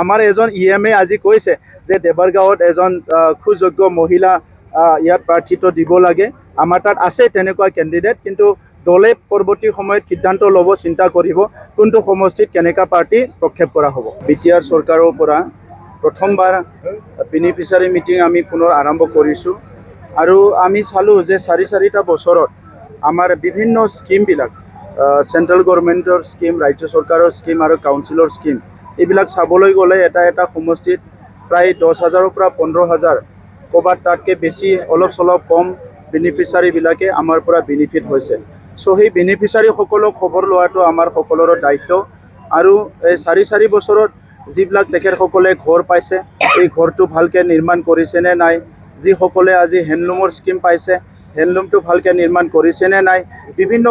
আমাৰ এজন EMA আজি কৈছে যে দেবৰগাঁৱত এজন সুযোগ্য মহিলা ইয়াত প্ৰাৰ্থিত্ব দিব লাগে। আমাৰ তাত আছে তেনেকুৱা কেণ্ডিডেট, কিন্তু দলে পৰৱৰ্তী সময়ত সিদ্ধান্ত ল'ব, চিন্তা কৰিব কোনটো সমষ্টিত কেনেকুৱা পাৰ্টি প্ৰক্ষেপ কৰা হ'ব। BTR চৰকাৰৰ পৰা প্ৰথমবাৰ বেনিফিচিয়াৰী মিটিং আমি পুনৰ আৰম্ভ কৰিছোঁ আৰু আমি চালোঁ যে চাৰিটা বছৰত আমাৰ বিভিন্ন স্কিমবিলাক চেণ্ট্ৰেল গভৰ্ণমেণ্টৰ স্কিম, ৰাজ্য চৰকাৰৰ স্কিম আৰু কাউন্সিলৰ স্কিম, এইবিলাক চাবলৈ গ'লে এটা সমষ্টিত প্ৰায় 10,000-ৰ পৰা 15,000, ক'ৰবাত তাতকৈ বেছি অলপ চলপ কম বেনিফিচিয়াৰীবিলাকে আমাৰ পৰা বেনিফিট হৈছে। চ' সেই বেনিফিচিয়াৰীসকলক খবৰ লোৱাটো আমাৰ সকলোৰে দায়িত্ব। আৰু এই চাৰি বছৰত যিবিলাক তেখেতসকলে ঘৰ পাইছে, এই ঘৰটো ভালকৈ নিৰ্মাণ কৰিছেনে নাই, যিসকলে আজি হেণ্ডলুমৰ স্কিম পাইছে হেণ্ডলুমটো ভালকৈ নিৰ্মাণ কৰিছেনে নাই, বিভিন্ন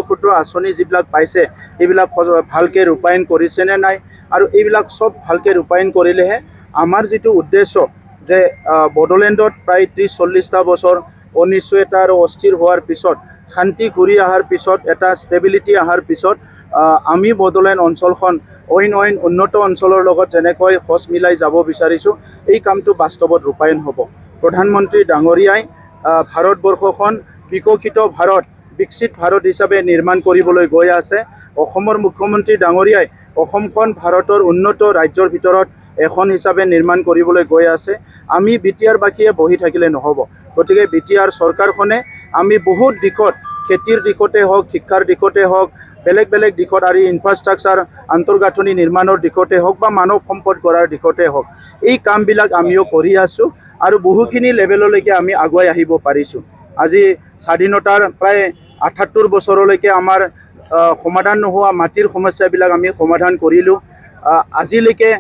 ক্ষুদ্ৰ আঁচনি যিবিলাক পাইছে এইবিলাক ভালকৈ ৰূপায়ণ কৰিছেনে নাই, আৰু এইবিলাক চব ভালকৈ ৰূপায়ণ কৰিলেহে আমাৰ যিটো উদ্দেশ্য যে বড়োলেণ্ডত প্ৰায় 30-40টা বছৰ অনিশ্চয়তা আৰু অস্থিৰ হোৱাৰ পিছত, শান্তি ঘূৰি অহাৰ পিছত, এটা ষ্টেবিলিটি অহাৰ পিছত আমি বড়োলেণ্ড অঞ্চলখন অইন উন্নত অঞ্চলৰ লগত যেনেকৈ খোজ মিলাই যাব বিচাৰিছোঁ, এই কামটো বাস্তৱত ৰূপায়ণ হ'ব। প্ৰধানমন্ত্ৰী ডাঙৰীয়াই ভাৰতবৰ্ষখন বিকশিত ভাৰত, বিকশিত ভাৰত হিচাপে নিৰ্মাণ কৰিবলৈ গৈ আছে। অসমৰ মুখ্যমন্ত্ৰী ডাঙৰীয়াই অসমখন ভাৰতৰ উন্নত ৰাজ্যৰ ভিতৰত এখন হিচাপে নিৰ্মাণ কৰিবলৈ গৈ আছে। আমি BTR-বাসীয়ে বহি থাকিলে নহ'ব। গতিকে BTR চৰকাৰখনে আমি বহুত দিশত, খেতিৰ দিশতে হওক, শিক্ষাৰ দিশতে হওক, বেলেগ দিশত, আৰু ইনফ্ৰাষ্ট্ৰাকচাৰ আন্তঃগাঁথনি নিৰ্মাণৰ দিশতে হওক বা মানৱ সম্পদ গঢ়াৰ দিশতে হওক, এই কামবিলাক আমিও কৰি আছোঁ আৰু বহুখিনি লেভেললৈকে আমি আগুৱাই আহিব পাৰিছোঁ। আজি স্বাধীনতাৰ প্ৰায় 78 বছৰলৈকে আমাৰ সমাধান নোহোৱা মাটিৰ সমস্যাবিলাক আমি সমাধান কৰিলোঁ। আজিলৈকে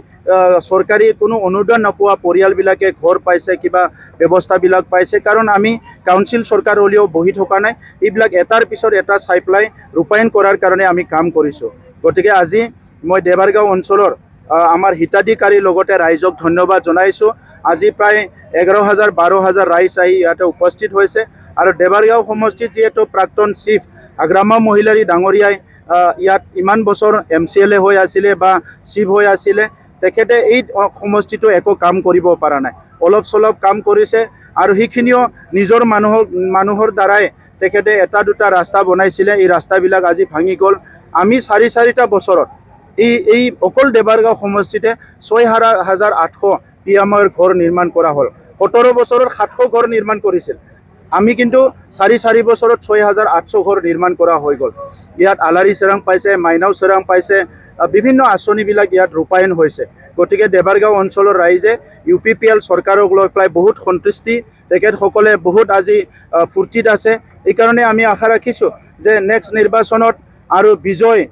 চৰকাৰী কোনো অনুদান নোপোৱা পৰিয়ালবিলাকে ঘৰ পাইছে, কিবা ব্যৱস্থাবিলাক পাইছে, কাৰণ আমি কাউন্সিল চৰকাৰ হ'লেও বহি থকা নাই। এইবিলাক এটাৰ পিছত এটা চাই পেলাই ৰূপায়ণ কৰাৰ কাৰণে আমি কাম কৰিছোঁ। গতিকে আজি মই দেবৰগাঁও অঞ্চলৰ আমাৰ হিতাধিকাৰীৰ লগতে ৰাইজক ধন্যবাদ জনাইছোঁ। আজি প্ৰায় 11,000-12,000 ৰাইজ আহি ইয়াতে উপস্থিত হৈছে, আৰু দেবৰগাঁও সমষ্টিত যিহেতু প্ৰাক্তন চিফ আগ্ৰামা মহিলাৰী ডাঙৰীয়াই ইয়াত ইমান বছৰ MCLA হৈ আছিলে বা চিফ হৈ আছিলে, তেখেতে এই সমষ্টিটো একো কাম কৰিব পৰা নাই, অলপ চলপ কাম কৰিছে, আৰু সেইখিনিও নিজৰ মানুহৰ দ্বাৰাই তেখেতে এটা দুটা ৰাস্তা বনাইছিলে, এই ৰাস্তাবিলাক আজি ভাঙি গ'ল। আমি চাৰিটা বছৰত এই অকল দেবৰগাঁও সমষ্টিতে 6,800 PMৰ ঘৰ নিৰ্মাণ কৰা হ'ল। 17 বছৰত 700 ঘৰ নিৰ্মাণ কৰিছিল, আমি কিন্তু চাৰি বছৰত 6,800 ঘৰ নিৰ্মাণ কৰা হৈ গ'ল। ইয়াত আলাৰী চেৰাং পাইছে, মাইনাও চেৰাং পাইছে, বিভিন্ন আঁচনিবিলাক ইয়াত ৰূপায়ণ হৈছে। গতিকে দেবৰগাঁও অঞ্চলৰ ৰাইজে UPPL চৰকাৰক লৈ পেলাই বহুত সন্তুষ্টি, তেখেতসকলে বহুত আজি ফূৰ্তিত আছে। এইকাৰণে আমি আশা ৰাখিছোঁ যে নেক্সট নিৰ্বাচনত আৰু বিজয়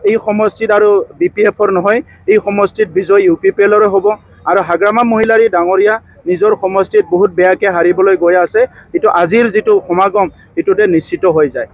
এই সমষ্টিত আৰু BPF-ৰ নহয়, এই সমষ্টিত বিজয় UPPL-ৰে হ'ব। আৰু আগ্ৰামা মহিলাৰী ডাঙৰীয়া নিজৰ সমষ্টিত বহুত বেয়াকৈ হাৰিবলৈ গৈ আছে, এইটো আজিৰ যিটো সমাগম এইটোতে নিশ্চিত হৈ যায়।